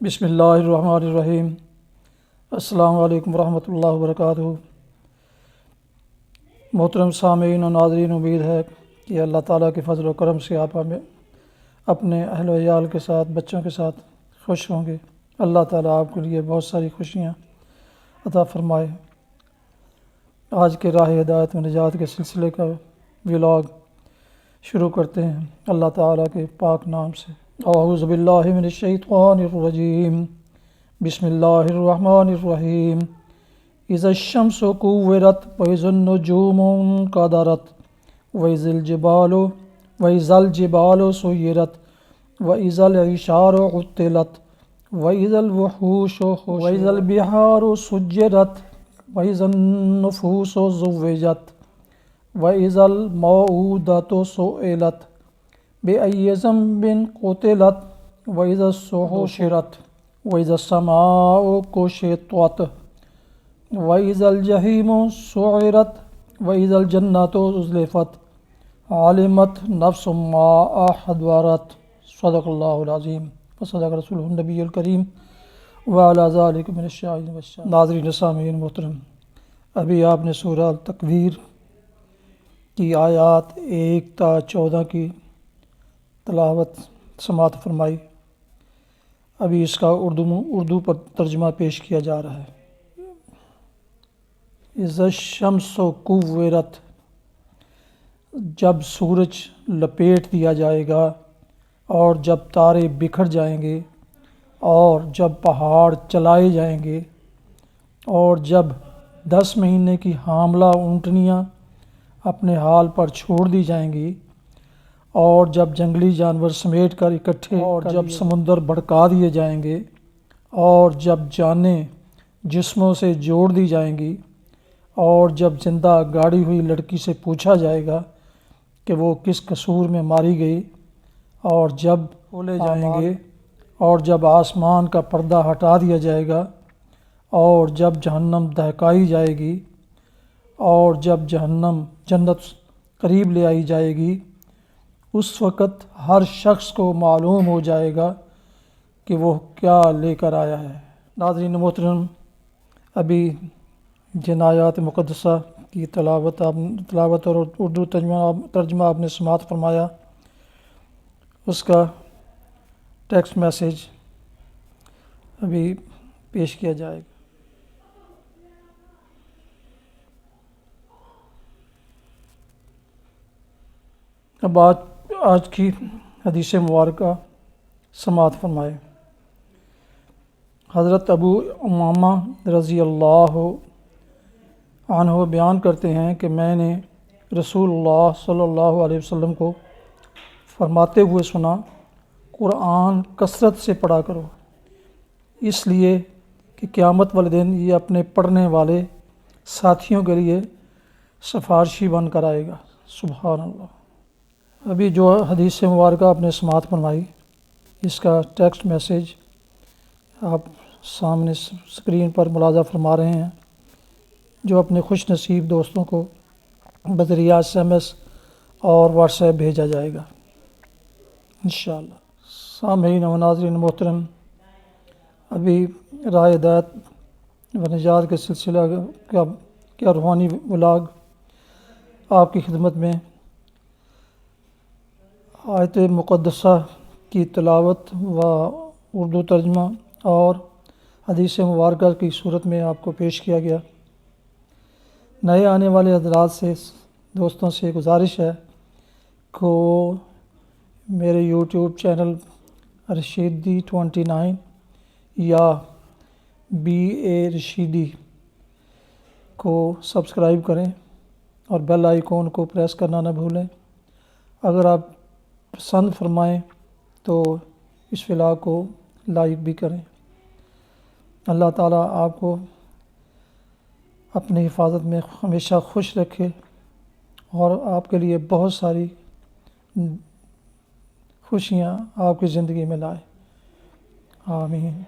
بسم اللہ الرحمن الرحیم۔ السلام علیکم ورحمۃ اللہ وبرکاتہ۔ محترم سامعین و ناظرین، امید ہے کہ اللہ تعالیٰ کے فضل و کرم سے آپ ہمیں اپنے اہل و عیال کے ساتھ، بچوں کے ساتھ خوش ہوں گے۔ اللہ تعالیٰ آپ کے لیے بہت ساری خوشیاں عطا فرمائے۔ آج کے راہ ہدایت و نجات کے سلسلے کا ولاگ شروع کرتے ہیں اللہ تعالیٰ کے پاک نام سے۔ اعوذ باللہ من الشیطان الرجیم، بسم اللہ الرحمن الرحیم۔ اذا الشمس کورت واذا النجوم انکدرت واذا الجبال سیرت واذا العشار عطلت واذا الوحوش حشرت واذا البحار سجرت واذا النفوس زوجت واذا الموءودة سئلت بأي ذنب قتلت واذا الصحف نشرت واذا السماء كشطت واذا الجحيم سعرت واذا الجنة أزلفت علمت نفس ما أحضرت۔ صدق اللہ العظیم وصدق رسولہ النبی الکریم وعلی ذلک من الشاہدین والشاہدین۔ ناظرین سامعین محترم، ابھی آپ نے سورہ التکویر کی آیات 1 تا 14 کی تلاوت سماعت فرمائی۔ ابھی اس کا اردو پر ترجمہ پیش کیا جا رہا ہے۔ اذا الشمس کورت، جب سورج لپیٹ دیا جائے گا، اور جب تارے بکھر جائیں گے، اور جب پہاڑ چلائے جائیں گے، اور جب 10 مہینے کی حاملہ اونٹنیاں اپنے حال پر چھوڑ دی جائیں گی، اور جب جنگلی جانور سمیٹ کر اکٹھے، اور جب سمندر بھڑکا دیے جائیں گے، اور جب جانیں جسموں سے جوڑ دی جائیں گی، اور جب زندہ گاڑی ہوئی لڑکی سے پوچھا جائے گا کہ وہ کس قصور میں ماری گئی، اور جب کھولے جائیں گے، اور جب آسمان کا پردہ ہٹا دیا جائے گا، اور جب جہنم دہکائی جائے گی، اور جب جنت قریب لے آئی جائے گی، اس وقت ہر شخص کو معلوم ہو جائے گا کہ وہ کیا لے کر آیا ہے۔ ناظرین محترم، ابھی جن آیات مقدسہ کی تلاوت اور اردو ترجمہ آپ نے سماعت فرمایا، اس کا ٹیکسٹ میسیج ابھی پیش کیا جائے گا۔ اب آج کی حدیث مبارکہ سماعت فرمائے۔ حضرت ابو امامہ رضی اللہ عنہ بیان کرتے ہیں کہ میں نے رسول اللہ صلی اللہ علیہ وسلم کو فرماتے ہوئے سنا، قرآن کثرت سے پڑھا کرو، اس لیے کہ قیامت والے دن یہ اپنے پڑھنے والے ساتھیوں کے لیے سفارشی بن کر آئے گا۔ سبحان اللہ۔ ابھی جو حدیث مبارکہ آپ نے سماعت فرمائی، اس کا ٹیکسٹ میسیج آپ سامنے اسکرین پر ملاحظہ فرما رہے ہیں، جو اپنے خوش نصیب دوستوں کو بذریعہ SMS اور واٹس ایپ بھیجا جائے گا انشاءاللہ۔ سامعین و ناظرین محترم، ابھی راہ ہدایت و نجات کے سلسلہ کا روحانی ولاگ آپ کی خدمت میں آیت مقدسہ کی تلاوت و اردو ترجمہ اور حدیث مبارکہ کی صورت میں آپ کو پیش کیا گیا۔ نئے آنے والے حضرات سے، دوستوں سے گزارش ہے کہ میرے یوٹیوب چینل رشیدی 29 یا BA رشیدی کو سبسکرائب کریں اور بیل آئیکن کو پریس کرنا نہ بھولیں۔ اگر آپ پسند فرمائیں تو اس ولاگ کو لائک بھی کریں۔ اللہ تعالیٰ آپ کو اپنی حفاظت میں ہمیشہ خوش رکھے اور آپ کے لیے بہت ساری خوشیاں آپ کی زندگی میں لائے۔ آمین۔